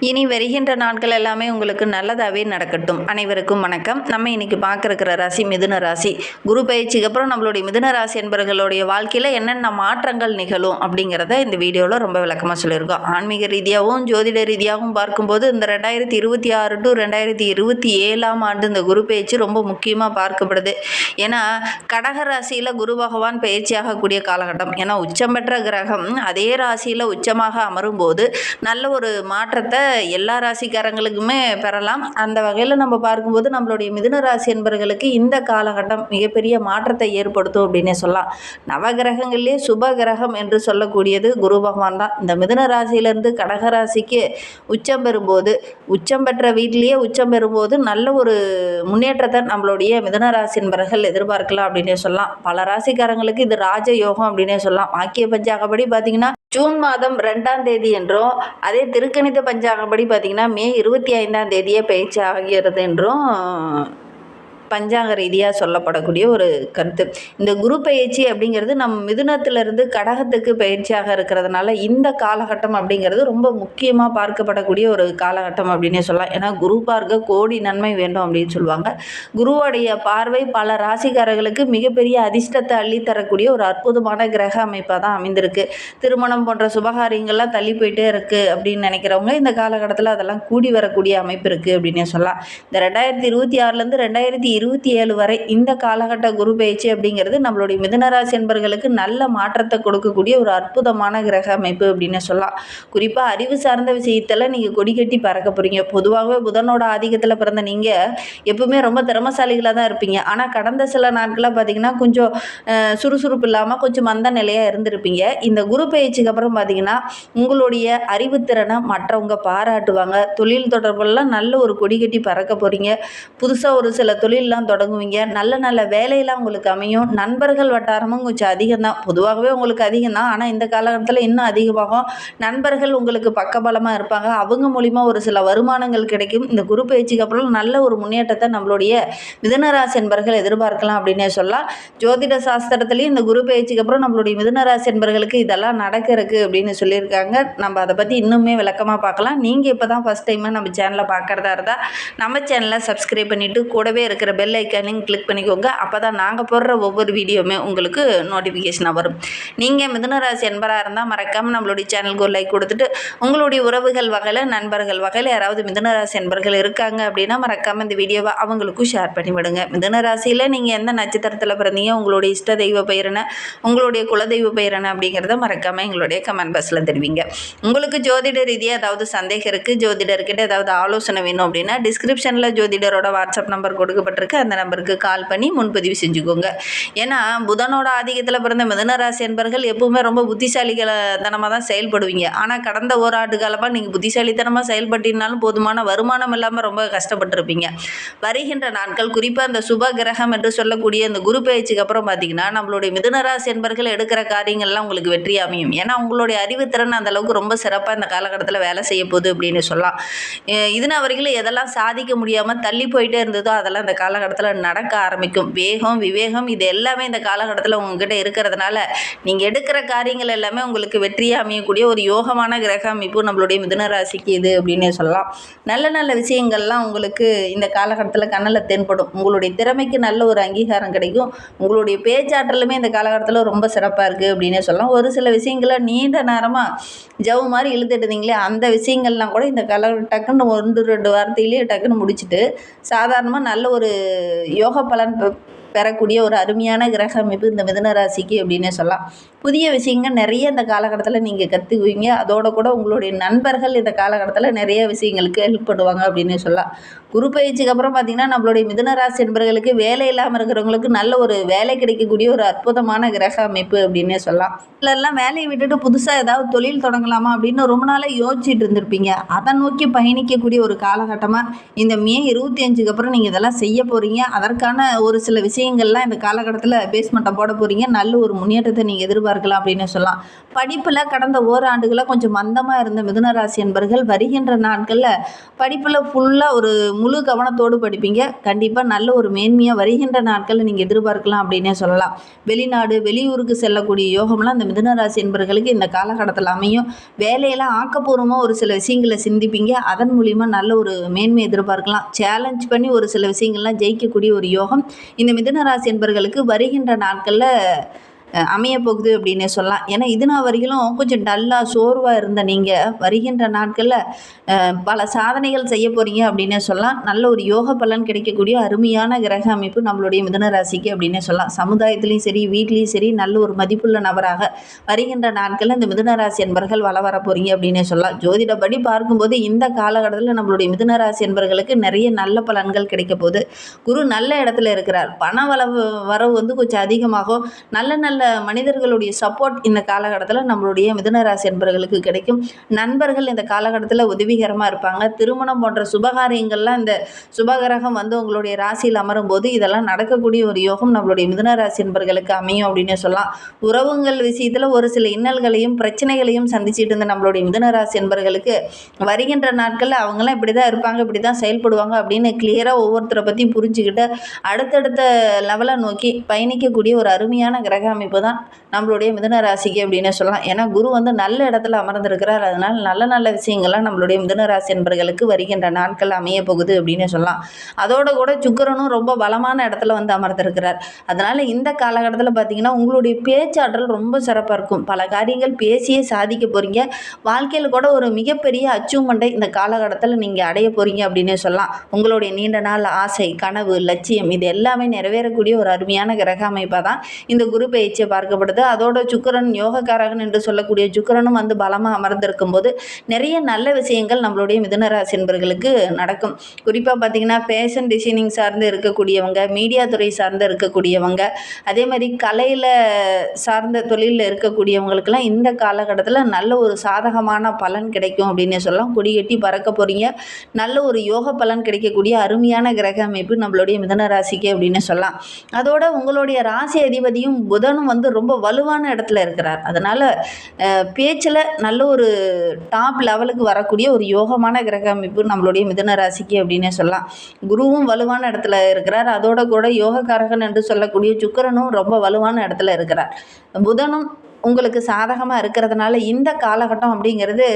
இனி வருகின்ற நாட்கள் எல்லாமே உங்களுக்கு நல்லதாகவே நடக்கட்டும். அனைவருக்கும் வணக்கம். நம்ம இன்னைக்கு பார்க்குற ராசி மிதுன ராசி. குரு பயிற்சிக்கு அப்புறம் நம்மளுடைய மிதுன ராசி என்பவர்களுடைய வாழ்க்கையில் என்னென்ன மாற்றங்கள் நிகழும் அப்படிங்கிறத இந்த வீடியோவில் ரொம்ப விளக்கமாக சொல்லியிருக்கோம். ஆன்மீக ரீதியாகவும் ஜோதிட ரீதியாகவும் பார்க்கும்போது இந்த 2026 டு 2027 ஆண்டு இந்த குரு பயிற்சி ரொம்ப முக்கியமாக பார்க்கப்படுது. ஏன்னா கடக ராசியில் குரு பகவான் பயிற்சியாகக்கூடிய காலகட்டம். ஏன்னா உச்சம் பெற்ற கிரகம் அதே ராசியில் உச்சமாக அமரும்போது நல்ல ஒரு மாற்றத்தை எல்லா ராசிக்காரங்களுக்குமே பெறலாம். அந்த வகையில் நம்ம பார்க்கும்போது நம்மளுடைய மிதுன ராசி என்பவர்களுக்கு இந்த காலகட்டம் மிகப்பெரிய மாற்றத்தை ஏற்படுத்தும் அப்படின்னே சொல்லலாம். நவகிரகங்களிலே சுப கிரகம் என்று சொல்லக்கூடியது குரு பகவான் தான். இந்த மிதுன ராசியிலிருந்து கடக ராசிக்கு உச்சம் பெறும்போது, உச்சம் பெற்ற வீட்டிலேயே உச்சம் பெறும்போது நல்ல ஒரு முன்னேற்றத்தை நம்மளுடைய மிதுன ராசி என்பவர்கள் எதிர்பார்க்கலாம் அப்படின்னே சொல்லலாம். பல ராசிக்காரங்களுக்கு இது ராஜ யோகம் அப்படின்னே சொல்லலாம். வாக்கிய பஞ்சாங்கப்படி பார்த்தீங்கன்னா ஜூன் மாதம் 2ஆம் தேதி என்றும், அதே திருக்கணித பஞ்சாங்கப்படி பார்த்தீங்கன்னா மே 25ஆம் தேதியே பயிற்சி ஆகிறது என்றும் பஞ்சாங்க ரீதியாக சொல்லப்படக்கூடிய ஒரு கருத்து. இந்த குரு பயிற்சி அப்படிங்கிறது நம் மிதுனத்திலிருந்து கடகத்துக்கு பயிற்சியாக இருக்கிறதுனால இந்த காலகட்டம் அப்படிங்கிறது ரொம்ப முக்கியமாக பார்க்கப்படக்கூடிய ஒரு காலகட்டம் அப்படின்னே சொல்லலாம். ஏன்னா குரு பார்க்க கோடி நன்மை வேண்டும் அப்படின்னு சொல்லுவாங்க. குருவுடைய பார்வை பல ராசிக்காரர்களுக்கு மிகப்பெரிய அதிர்ஷ்டத்தை அள்ளித்தரக்கூடிய ஒரு அற்புதமான கிரக அமைப்பாக தான் அமைந்திருக்கு. திருமணம் போன்ற சுபகாரியங்கள்லாம் தள்ளி போயிட்டே இருக்குது அப்படின்னு நினைக்கிறவங்க இந்த காலகட்டத்தில் அதெல்லாம் கூடி வரக்கூடிய அமைப்பு இருக்குது அப்படின்னே சொல்லலாம். இந்த 2026லேருந்து 2027 வரை இந்த காலகட்ட குரு பயிற்சி அப்படிங்கிறது நம்மளுடைய மிதுனராசி என்பவர்களுக்கு நல்ல மாற்றத்தை கொடுக்கக்கூடிய ஒரு அற்புதமான கிரக அமைப்பு அப்படின்னு சொல்லலாம். குறிப்பாக அறிவு சார்ந்த விஷயத்தில் நீங்கள் கொடி கட்டி பறக்க போகிறீங்க. பொதுவாகவே புதனோட ஆதிக்கத்தில் பிறந்த நீங்கள் எப்பவுமே ரொம்ப திறமசாலிகளாக தான் இருப்பீங்க. ஆனால் கடந்த சில நாட்களாக பார்த்தீங்கன்னா கொஞ்சம் சுறுசுறுப்பு இல்லாமல் கொஞ்சம் மந்த நிலையாக இருந்திருப்பீங்க. இந்த குரு பயிற்சிக்கு அப்புறம் பார்த்தீங்கன்னா உங்களுடைய அறிவுத்திறனை மற்றவங்க பாராட்டுவாங்க. தொழில் தொடர்பெல்லாம் நல்ல ஒரு கொடி கட்டி பறக்க போகிறீங்க. புதுசாக ஒரு சில தொழிலெலாம் தொடங்குவீங்க. நல்ல நல்ல வேலையெல்லாம் உங்களுக்கு அமையும். நண்பர்கள் வட்டாரமும் கொஞ்சம் அதிகம்தான். பொதுவாகவே உங்களுக்கு அதிகம்தான், ஆனால் இந்த காலகட்டத்தில் இன்னும் அதிகமாகும். நண்பர்கள் உங்களுக்கு பக்கபலமாக இருப்பாங்க. அவங்க மூலிமா ஒரு சில வருமானங்கள் கிடைக்கும். இந்த குரு பயிற்சிக்கு அப்புறம் நல்ல ஒரு முன்னேற்றத்தை நம்மளுடைய மிதுனராசி என்பவர்கள் எதிர்பார்க்கலாம் அப்படின்னே சொல்லலாம். ஜோதிட சாஸ்திரத்துலேயும் இந்த குரு பயிற்சிக்கு அப்புறம் நம்மளுடைய மிதுனராசி என்பவர்களுக்கு இதெல்லாம் நடக்கிறதுக்கு அப்படின்னு சொல்லியிருக்காங்க. நம்ம அதை பற்றி இன்னுமே விளக்கமாக பார்க்கலாம். நீங்கள் இப்போ தான் ஃபஸ்ட் டைமாக நம்ம சேனலை பார்க்குறதா இருந்தால் நம்ம சேனலை சப்ஸ்கிரைப் பண்ணிவிட்டு கூடவே இருக்கிற பெல் ஐக்கானையும் கிளிக் பண்ணிக்கோங்க. அப்போ தான் நாங்கள் போடுற ஒவ்வொரு வீடியோவுமே உங்களுக்கு நோட்டிஃபிகேஷனாக வரும். நீங்கள் மிதுனராசி என்பராக இருந்தால் மறக்காமல் நம்மளுடைய சேனலுக்கு ஒரு லைக் கொடுத்துட்டு உங்களுடைய உறவுகள் வகையில் நண்பர்கள் வகையில் யாராவது மிதுனராசி என்பர்கள் இருக்காங்க அப்படின்னா மறக்காமல் இந்த வீடியோவை அவங்களுக்கும் ஷேர் பண்ணி விடுங்க. மிதுனராசியில் நீங்கள் எந்த நட்சத்திரத்தில் பிறந்தீங்க, உங்களுடைய இஷ்ட தெய்வ பெயரனை, உங்களுடைய குலதெய்வ பெயரனை அப்படிங்கிறத மறக்காமல் எங்களுடைய கமெண்ட் பாக்ஸில் தெரிவிங்க. உங்களுக்கு ஜோதிட ரீதியாக ஏதாவது சந்தேகம் இருக்குது, ஜோதிடர்கிட்ட ஏதாவது ஆலோசனை வேணும் அப்படின்னா டிஸ்கிரிப்ஷனில் ஜோதிடரோட வாட்ஸ்அப் நம்பர் கொடுக்கப்பட்டிருக்கு. அந்த நம்பருக்கு கால் பண்ணி முன்பதிவு செஞ்சுக்கோங்க. ஏன்னா புதனோட ஆதிக்கத்தில் பிறந்த மிதுனராசி என்பவர்கள் எப்பவுமே ரொம்ப புத்திசாலித்தனமாக தான் செயல்படுவீங்க. ஆனால் கடந்த ஓராண்டு காலமாக நீங்கள் புத்திசாலித்தனமாக செயல்பட்டினாலும் போதுமான வருமானம் இல்லாமல் ரொம்ப கஷ்டப்பட்டுருப்பீங்க. வருகின்ற நாட்கள் குறிப்பாக அந்த சுப கிரகம் என்று சொல்லக்கூடிய இந்த குரு பயிற்சிக்கு அப்புறம் பார்த்தீங்கன்னா நம்மளுடைய மிதுனராசி என்பவர்கள் எடுக்கிற காரியங்கள்லாம் உங்களுக்கு வெற்றி அமையும். ஏன்னா உங்களுடைய அறிவுத்திறன் அந்த அளவுக்கு ரொம்ப சிறப்பாக இந்த காலகட்டத்தில் வேலை செய்ய போகுது அப்படின்னு சொல்லலாம். இதுனா வரைக்கும் எதெல்லாம் சாதிக்க முடியாமல் தள்ளி போயிட்டே இருந்ததோ அதெல்லாம் இந்த காலகட்டத்தில் நடக்க ஆரம்பிக்கும். வேகம் விவேகம் இது எல்லாமே இந்த காலகட்டத்தில் உங்ககிட்ட இருக்கிறதுனால நீங்கள் எடுக்கிற காரியங்கள் எல்லாமே உங்களுக்கு வெற்றியாக அமையக்கூடிய ஒரு யோகமான கிரக அமைப்பு நம்மளுடைய மிதுன ராசிக்கு இது அப்படின்னு சொல்லலாம். நல்ல நல்ல விஷயங்கள்லாம் உங்களுக்கு இந்த காலகட்டத்தில் கண்ணில் தென்படும். உங்களுடைய திறமைக்கு நல்ல ஒரு அங்கீகாரம் கிடைக்கும். உங்களுடைய பேச்சாற்றலுமே இந்த காலகட்டத்தில் ரொம்ப சிறப்பாக இருக்குது அப்படின்னே சொல்லலாம். ஒரு சில விஷயங்களை நீண்ட நேரமாக ஜவு மாதிரி இழுத்துட்டு இருந்தீங்களே அந்த விஷயங்கள்லாம் கூட இந்த டக்குன்னு 1-2 வார்த்தையிலேயே டக்குன்னு முடிச்சுட்டு சாதாரணமாக நல்ல ஒரு யோக பலன் பெறக்கூடிய ஒரு அருமையான கிரக அமைப்பு இந்த மிதுன ராசிக்கு அப்படின்னே சொல்லலாம். புதிய விஷயங்கள் நிறைய இந்த காலகட்டத்தில் நீங்கள் கற்றுக்குவீங்க. அதோட கூட உங்களுடைய நண்பர்கள் இந்த காலகட்டத்தில் நிறைய விஷயங்களுக்கு ஹெல்ப் பண்ணுவாங்க அப்படின்னு சொல்லலாம். குரு பயிற்சிக்கு அப்புறம் பார்த்திங்கன்னா நம்மளுடைய மிதுன ராசி என்பவர்களுக்கு வேலை இல்லாமல் இருக்கிறவங்களுக்கு நல்ல ஒரு வேலை கிடைக்கக்கூடிய ஒரு அற்புதமான கிரக அமைப்பு அப்படின்னே சொல்லலாம். இல்லைலாம் வேலையை விட்டுட்டு புதுசாக ஏதாவது தொழில் தொடங்கலாமா அப்படின்னு ரொம்ப நாளாக யோசிச்சுட்டு இருந்திருப்பீங்க. அதை நோக்கி பயணிக்கக்கூடிய ஒரு காலகட்டமாக இந்த மே 25க்கு அப்புறம் நீங்கள் இதெல்லாம் செய்ய போகிறீங்க. அதற்கான ஒரு சில விஷயங்கள் விஷயங்கள்லாம் இந்த காலகட்டத்தில் பேஸ்மெண்ட்டை போட போகிறீங்க. நல்ல ஒரு முன்னேற்றத்தை நீங்கள் எதிர்பார்க்கலாம் அப்படின்னு சொல்லலாம். படிப்பில் கடந்த ஓராண்டுகளாக கொஞ்சம் மந்தமாக இருந்த மிதுன ராசி என்பர்கள் வருகின்ற நாட்களில் படிப்பில் ஃபுல்லாக ஒரு முழு கவனத்தோடு படிப்பீங்க. கண்டிப்பாக நல்ல ஒரு மேன்மையாக வருகின்ற நாட்களில் நீங்கள் எதிர்பார்க்கலாம் அப்படின்னே சொல்லலாம். வெளிநாடு வெளியூருக்கு செல்லக்கூடிய யோகம்லாம் இந்த மிதுன ராசி என்பர்களுக்கு இந்த காலகட்டத்தில் அமையும். வேலையெல்லாம் ஆக்கப்பூர்வமாக ஒரு சில விஷயங்களை சிந்திப்பீங்க. அதன் மூலிமா நல்ல ஒரு மேன்மை எதிர்பார்க்கலாம். சேலஞ்ச் பண்ணி ஒரு சில விஷயங்கள்லாம் ஜெயிக்கக்கூடிய ஒரு யோகம் இந்த மிதுன ராசி என்பர்களுக்கு வருகின்ற நாட்களில் அமைய போகுது அப்படின்னு சொல்லலாம். ஏன்னா இது நாள் வரைக்கும் கொஞ்சம் டல்லாக சோர்வாக இருந்த நீங்கள் வருகின்ற நாட்களில் பல சாதனைகள் செய்ய போகிறீங்க அப்படின்னே சொல்லலாம். நல்ல ஒரு யோக பலன் கிடைக்கக்கூடிய அருமையான கிரக அமைப்பு நம்மளுடைய மிதுன ராசிக்கு அப்படின்னே சொல்லலாம். சமுதாயத்துலேயும் சரி வீட்லேயும் சரி நல்ல ஒரு மதிப்புள்ள நபராக வருகின்ற நாட்களில் இந்த மிதுன ராசி என்பர்கள் வர போகிறீங்க அப்படின்னே சொல்லலாம். ஜோதிடப்படி பார்க்கும்போது இந்த காலகட்டத்தில் நம்மளுடைய மிதுன ராசி என்பர்களுக்கு நிறைய நல்ல பலன்கள் கிடைக்க போகுது. குரு நல்ல இடத்துல இருக்கிறார். பண வரவு வந்து கொஞ்சம் அதிகமாகும். நல்ல மனிதர்களுடைய சப்போர்ட் இந்த காலகட்டத்தில் நம்மளுடைய மிதுன ராசி என்பவர்களுக்கு கிடைக்கும். நண்பர்கள் இந்த காலகட்டத்தில் உதவிகரமாக இருப்பாங்க. திருமணம் போன்ற சுபகாரியங்கள்லாம் இந்த சுபகிரகம் வந்து உங்களுடைய ராசியில் அமரும் போது இதெல்லாம் நடக்கக்கூடிய ஒரு யோகம் நம்மளுடைய மிதுன ராசி என்பவர்களுக்கு அமையும் அப்படின்னு சொல்லலாம். உறவுகள் விஷயத்தில் ஒரு சில இன்னல்களையும் பிரச்சனைகளையும் சந்திச்சுட்டு இருந்த நம்மளுடைய மிதுன ராசி என்பவர்களுக்கு வருகின்ற நாட்களில் அவங்களாம் இப்படி தான் இருப்பாங்க, இப்படி தான் செயல்படுவாங்க அப்படின்னு கிளியராக ஒவ்வொருத்தரை பற்றி புரிஞ்சுக்கிட்டு அடுத்தடுத்த லெவலை நோக்கி பயணிக்கக்கூடிய ஒரு அருமையான கிரக அமைப்பு தான் நம்மளுடைய மிதுன ராசிக்கு அப்படின்னு சொல்லலாம். ஏன்னா குரு வந்து நல்ல இடத்துல அமர்ந்திருக்கிறார். அதனால் நல்ல விஷயங்கள்லாம் நம்மளுடைய மிதுன ராசி என்பர்களுக்கு வருகின்ற நாட்கள் அமைய போகுது அப்படின்னு சொல்லலாம். அதோட கூட சுக்கிரனும் ரொம்ப பலமான இடத்துல வந்து அமர்ந்திருக்கிறார். அதனால் இந்த காலகட்டத்தில் பார்த்தீங்கன்னா உங்களுடைய பேச்சாற்றல் ரொம்ப சிறப்பாக இருக்கும். பல காரியங்கள் பேசியே சாதிக்க போகிறீங்க. வாழ்க்கையில் கூட ஒரு மிகப்பெரிய அச்சீவ்மெண்ட்டை இந்த காலகட்டத்தில் நீங்கள் அடைய போகிறீங்க அப்படின்னு சொல்லலாம். உங்களுடைய நீண்ட நாள் ஆசை, கனவு, லட்சியம் இது எல்லாமே நிறைவேறக்கூடிய ஒரு அருமையான கிரக அமைப்பாக தான் இந்த குரு பயிற்சியை பார்க்கப்படுது. அதோட சுக்கிரன் யோகக்காரகன் என்று சொல்லக்கூடிய சுக்கிரனும் வந்து பலமாக அமர்ந்திருக்கும் போது நிறைய நல்ல விஷயங்கள் நம்மளுடைய மிதுன ராசி என்பர்களுக்கு நடக்கும். குறிப்பாக பார்த்தீங்கன்னா ஃபேஷன் டிசைனிங் சார்ந்து இருக்கக்கூடியவங்க, மீடியா துறை சார்ந்து இருக்கக்கூடியவங்க, அதே மாதிரி கலையில் சார்ந்த தொழிலில் இருக்கக்கூடியவங்களுக்கெல்லாம் இந்த காலகட்டத்தில் நல்ல ஒரு சாதகமான பலன் கிடைக்கும் அப்படின்னு சொல்லலாம். கொடி கட்டி பறக்க போகிறீங்க. நல்ல ஒரு யோக பலன் கிடைக்கக்கூடிய அருமையான கிரக அமைப்பு நம்மளுடைய மிதுன ராசிக்கு அப்படின்னு சொல்லலாம். அதோட உங்களுடைய ராசி அதிபதியும் புதனும் வந்து ரொம்ப வலுவான இடத்துல இருக்கிறார். அதனால் பேச்சில் நல்ல ஒரு டாப் லெவலுக்கு வரக்கூடிய ஒரு யோகமான கிரக அமைப்பு நம்மளுடைய மிதுன ராசிக்கு அப்படின்னே சொல்லலாம். குருவும் வலுவான இடத்துல இருக்கிறார். அதோட கூட யோகக்காரகன் என்று சொல்லக்கூடிய சுக்கிரனும் ரொம்ப வலுவான இடத்துல இருக்கிறார். புதனும் உங்களுக்கு சாதகமாக இருக்கிறதுனால இந்த காலகட்டம் அப்படிங்கிறது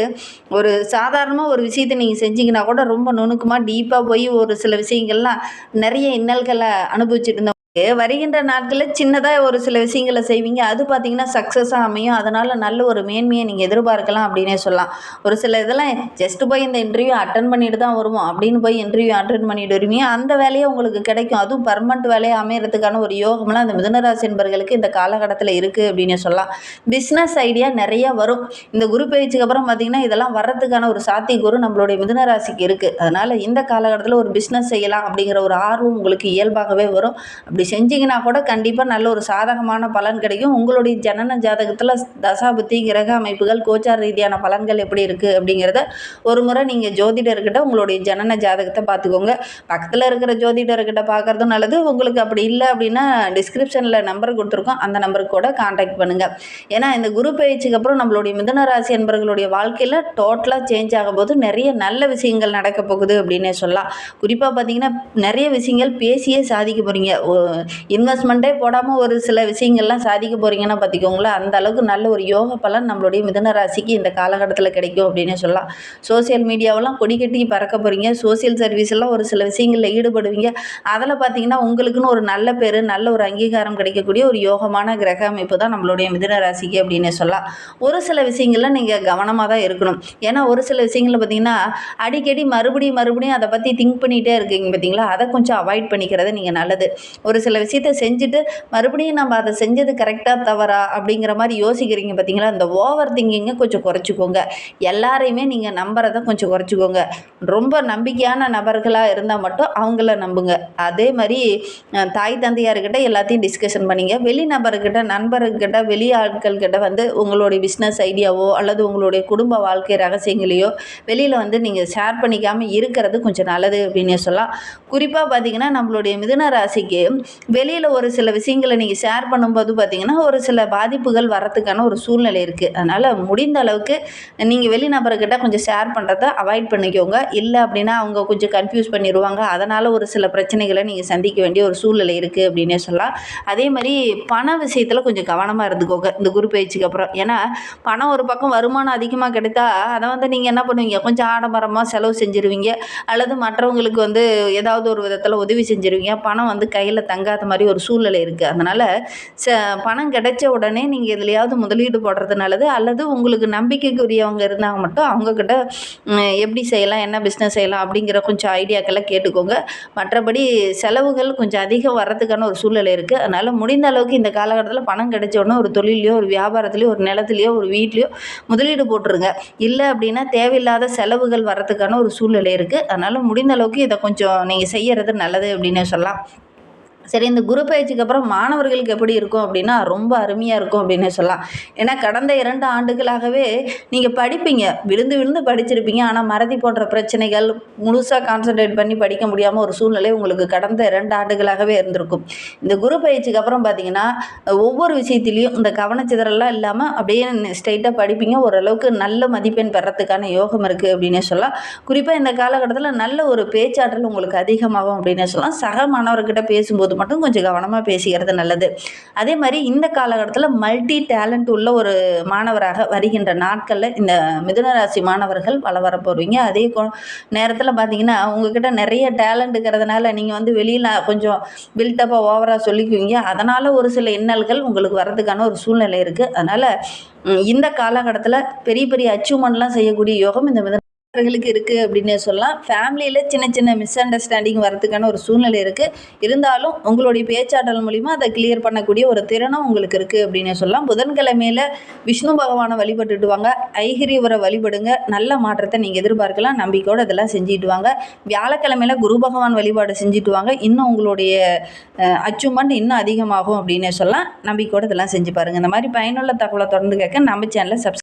ஒரு சாதாரணமாக ஒரு விஷயத்தை நீங்கள் செஞ்சீங்கன்னா கூட ரொம்ப நுணுக்கமாக டீப்பாக போய் ஒரு சில விஷயங்கள்லாம் நிறைய இன்னல்களை அனுபவிச்சுட்டு இருந்தோம். வருகின்ற நாட்களில் சின்னதாக ஒரு சில விஷயங்களை செய்வீங்க. அது பார்த்திங்கன்னா சக்ஸஸாக அமையும். அதனால் நல்ல ஒரு மேன்மையை நீங்கள் எதிர்பார்க்கலாம் அப்படின்னே சொல்லலாம். ஒரு சில இதெல்லாம் ஜஸ்ட்டு போய் இந்த இன்டர்வியூ அட்டன் பண்ணிட்டு தான் வருவோம் அப்படின்னு போய் இன்டர்வியூ அட்டன் பண்ணிட்டு வருவீங்க. அந்த வேலையை உங்களுக்கு கிடைக்கும். அதுவும் பர்மனெண்ட் வேலையை அமையறதுக்கான ஒரு யோகம்லாம் அந்த மிதுனராசி என்பர்களுக்கு இந்த காலகட்டத்தில் இருக்குது அப்படின்னு சொல்லலாம். பிஸ்னஸ் ஐடியா நிறைய வரும். இந்த குரு பயிற்சிக்கு அப்புறம் பார்த்திங்கன்னா இதெல்லாம் வர்றதுக்கான ஒரு சாத்தியக்கூறு நம்மளுடைய மிதுனராசிக்கு இருக்குது. அதனால் இந்த காலகட்டத்தில் ஒரு பிஸ்னஸ் செய்யலாம் அப்படிங்கிற ஒரு ஆர்வம் உங்களுக்கு இயல்பாகவே வரும். அப்படி செஞ்சீங்கன்னா கூட கண்டிப்பாக நல்ல ஒரு சாதகமான பலன் கிடைக்கும். உங்களுடைய ஜனன ஜாதகத்தில் தசாபுத்தி கிரக அமைப்புகள் கோச்சார ரீதியான பலன்கள் எப்படி இருக்குது அப்படிங்கிறத ஒரு முறை நீங்கள் ஜோதிடர்கிட்ட உங்களுடைய ஜனன ஜாதகத்தை பார்த்துக்கோங்க. பக்கத்தில் இருக்கிற ஜோதிடர்கிட்ட பார்க்குறதும் நல்லது. உங்களுக்கு அப்படி இல்லை அப்படின்னா டிஸ்கிரிப்ஷனில் நம்பர் கொடுத்துருக்கோம். அந்த நம்பருக்கு கூட கான்டாக்ட் பண்ணுங்கள். ஏன்னா இந்த குரு பயிற்சிக்கு அப்புறம் நம்மளுடைய மிதுன ராசி என்பவர்களுடைய வாழ்க்கையில் டோட்டலாக சேஞ்ச் ஆகும்போது நிறைய நல்ல விஷயங்கள் நடக்க போகுது அப்படின்னே சொல்லலாம். குறிப்பாக பார்த்தீங்கன்னா நிறைய விஷயங்கள் பேசியே சாதிக்க போகிறீங்க. இன்வெஸ்ட்மெண்ட்டே போடாமல் ஒரு சில விஷயங்கள்லாம் சாதிக்க போகிறீங்கன்னா பார்த்திக்கோங்களேன். அந்த அளவுக்கு நல்ல ஒரு யோக பலன் நம்மளுடைய மிதுன ராசிக்கு இந்த காலகட்டத்தில் கிடைக்கும் அப்படின்னு சொல்லலாம். சோசியல் மீடியாவெல்லாம் கொடி கட்டி பறக்க போகிறீங்க. சோசியல் சர்வீஸ் எல்லாம் ஒரு சில விஷயங்களில் ஈடுபடுவீங்க. அதில் பார்த்திங்கன்னா உங்களுக்குன்னு ஒரு நல்ல பேர், நல்ல ஒரு அங்கீகாரம் கிடைக்கக்கூடிய ஒரு யோகமான கிரக அமைப்பு தான் நம்மளுடைய மிதுன ராசிக்கு அப்படின்னு சொல்லலாம். ஒரு சில விஷயங்களில் நீங்கள் கவனமாக தான் இருக்கணும். ஏன்னா ஒரு சில விஷயங்களில் பார்த்திங்கன்னா அடிக்கடி மறுபடியும் அதை பற்றி திங்க் பண்ணிகிட்டே இருக்கீங்க பார்த்தீங்களா, அதை கொஞ்சம் அவாய்ட் பண்ணிக்கிறது நீங்கள் நல்லது. ஒரு சில விஷயத்தை செஞ்சுட்டு மறுபடியும் நம்ம அதை செஞ்சது கரெக்டாக தவறா அப்படிங்கிற மாதிரி யோசிக்கிறீங்க பார்த்தீங்களா, இந்த ஓவர் திங்கிங்கை கொஞ்சம் குறைச்சிக்கோங்க. எல்லாரையுமே நீங்கள் நம்புறதை கொஞ்சம் குறைச்சிக்கோங்க. ரொம்ப நம்பிக்கையான நபர்களாக இருந்தால் மட்டும் அவங்கள நம்புங்க. அதே மாதிரி தாய் தந்தையார்கிட்ட எல்லாத்தையும் டிஸ்கஷன் பண்ணிங்க. வெளி நபர்கிட்ட, நண்பர்கிட்ட, வெளி ஆட்கள்கிட்ட வந்து உங்களுடைய பிஸ்னஸ் ஐடியாவோ அல்லது உங்களுடைய குடும்ப வாழ்க்கை ரகசியங்களையோ வெளியில் வந்து நீங்கள் ஷேர் பண்ணிக்காமல் இருக்கிறது கொஞ்சம் நல்லது அப்படின்னு சொல்லலாம். குறிப்பாக பார்த்திங்கன்னா நம்மளுடைய மிதுன ராசிக்கு வெளியில் ஒரு சில விஷயங்களை நீங்கள் ஷேர் பண்ணும்போது பார்த்தீங்கன்னா ஒரு சில பாதிப்புகள் வரத்துக்கான ஒரு சூழ்நிலை இருக்குது. அதனால் முடிந்த அளவுக்கு நீங்கள் வெளிநபர்கிட்ட கொஞ்சம் ஷேர் பண்ணுறத அவாய்ட் பண்ணிக்கோங்க. இல்லை அப்படின்னா அவங்க கொஞ்சம் கன்ஃபியூஸ் பண்ணிடுவாங்க. அதனால் ஒரு சில பிரச்சனைகளை நீங்கள் சந்திக்க வேண்டிய ஒரு சூழ்நிலை இருக்குது அப்படின்னே சொல்லலாம். அதே மாதிரி பண விஷயத்தில் கொஞ்சம் கவனமாக இருந்துக்கோங்க இந்த குரு பயிற்சிக்கு அப்புறம். ஏன்னா பணம் ஒரு பக்கம் வருமானம் அதிகமாக கிடைத்தா அதை நீங்கள் என்ன பண்ணுவீங்க, கொஞ்சம் ஆடம்பரமாக செலவு செஞ்சுருவீங்க, அல்லது மற்றவங்களுக்கு ஏதாவது ஒரு விதத்தில் உதவி செஞ்சுருவீங்க. பணம் கையில் தங்காத மாதிரி ஒரு சூழ்நிலை இருக்குது. அதனால் பணம் கிடைச்ச உடனே நீங்கள் எதுலையாவது முதலீடு போடுறது நல்லது. அல்லது உங்களுக்கு நம்பிக்கைக்குரியவங்க இருந்தாங்க மட்டும் அவங்கக்கிட்ட எப்படி செய்யலாம், என்ன பிஸ்னஸ் செய்யலாம் அப்படிங்கிற கொஞ்சம் ஐடியாக்கெல்லாம் கேட்டுக்கோங்க. மற்றபடி செலவுகள் கொஞ்சம் அதிகம் வர்றதுக்கான ஒரு சூழ்நிலை இருக்குது. அதனால் முடிந்த அளவுக்கு இந்த காலகட்டத்தில் பணம் கிடைச்ச உடனே ஒரு தொழிலையோ, ஒரு வியாபாரத்துலையோ, ஒரு நிலத்துலையோ, ஒரு வீட்லையோ முதலீடு போட்டுருங்க. இல்லை அப்படின்னா தேவையில்லாத செலவுகள் வர்றதுக்கான ஒரு சூழ்நிலை இருக்குது. அதனால் முடிந்த அளவுக்கு இதை கொஞ்சம் நீங்கள் செய்யறது நல்லது அப்படின்னு சொல்லலாம். சரி, இந்த குரு பயிற்சிக்கு அப்புறம் மாணவர்களுக்கு எப்படி இருக்கும் அப்படின்னா ரொம்ப அருமையாக இருக்கும் அப்படின்னு சொல்லலாம். ஏன்னா கடந்த 2 ஆண்டுகளாகவே நீங்கள் படிப்பீங்க, விழுந்து விழுந்து படிச்சிருப்பீங்க. ஆனால் மறதி போன்ற பிரச்சனைகள், முழுசாக கான்சன்ட்ரேட் பண்ணி படிக்க முடியாமல் ஒரு சூழ்நிலை உங்களுக்கு கடந்த 2 ஆண்டுகளாகவே இருந்திருக்கும். இந்த குரு பயிற்சிக்கு அப்புறம் பார்த்தீங்கன்னா ஒவ்வொரு விஷயத்திலையும் இந்த கவனச்சிதறலாம் இல்லாமல் அப்படியே ஸ்ட்ரைட்டாக படிப்பீங்க. ஓரளவுக்கு நல்ல மதிப்பெண் பெறத்துக்கான யோகம் இருக்குது அப்படின்னே சொல்லலாம். குறிப்பாக இந்த காலகட்டத்தில் நல்ல ஒரு பேச்சாற்றல் உங்களுக்கு அதிகமாகும் அப்படின்னே சொல்லலாம். சக மாணவர்கிட்ட பேசும்போது மட்டும் கொஞ்சம் கவனமாக பேசிக்கிறது நல்லது. அதே மாதிரி இந்த காலகட்டத்தில் மல்டி டேலண்ட் உள்ள ஒரு மாணவராக வருகின்ற நாட்களில் இந்த மிதுன ராசி மாணவர்கள் வர போகிறீங்க. அதே நேரத்தில் பார்த்தீங்கன்னா உங்ககிட்ட நிறைய டேலண்ட் இருக்கிறதுனால நீங்கள் வெளியில் கொஞ்சம் பில்டப்பாக ஓவராக சொல்லிக்குவீங்க. அதனால் ஒரு சில இன்னல்கள் உங்களுக்கு வர்றதுக்கான ஒரு சூழ்நிலை இருக்குது. அதனால் இந்த காலகட்டத்தில் பெரிய பெரிய அச்சீவ்மெண்ட்லாம் செய்யக்கூடிய யோகம் இந்த மிதுனர்களுக்கு இருக்குது அப்படின்னு சொல்லலாம். ஃபேமிலியில் சின்ன சின்ன மிஸ் அண்டர்ஸ்டாண்டிங் வரதுக்கான ஒரு சூழ்நிலை இருக்குது. இருந்தாலும் உங்களுடைய பேச்சாற்றல் மூலிமா அதை கிளியர் பண்ணக்கூடிய ஒரு திறனும் உங்களுக்கு இருக்குது அப்படின்னு சொல்லலாம். புதன்கிழமையில் விஷ்ணு பகவானை வழிபட்டுட்டு வாங்க, ஐகிரியவரை வழிபடுங்க. நல்ல மாற்றத்தை நீங்கள் எதிர்பார்க்கலாம். நம்பிக்கையோடு இதெல்லாம் செஞ்சுட்டு வாங்க. வியாழக்கிழமையில் குரு பகவான் வழிபாடு செஞ்சுட்டு வாங்க. இன்னும் உங்களுடைய அச்சீவ்மெண்ட் இன்னும் அதிகமாகும் அப்படின்னு சொல்லலாம். நம்பிக்கையோடு இதெல்லாம் செஞ்சு பாருங்கள். இந்த மாதிரி பயனுள்ள தகவலை தொடர்ந்து கேட்க நம்ம சேனலை சப்ஸ்கிரைப்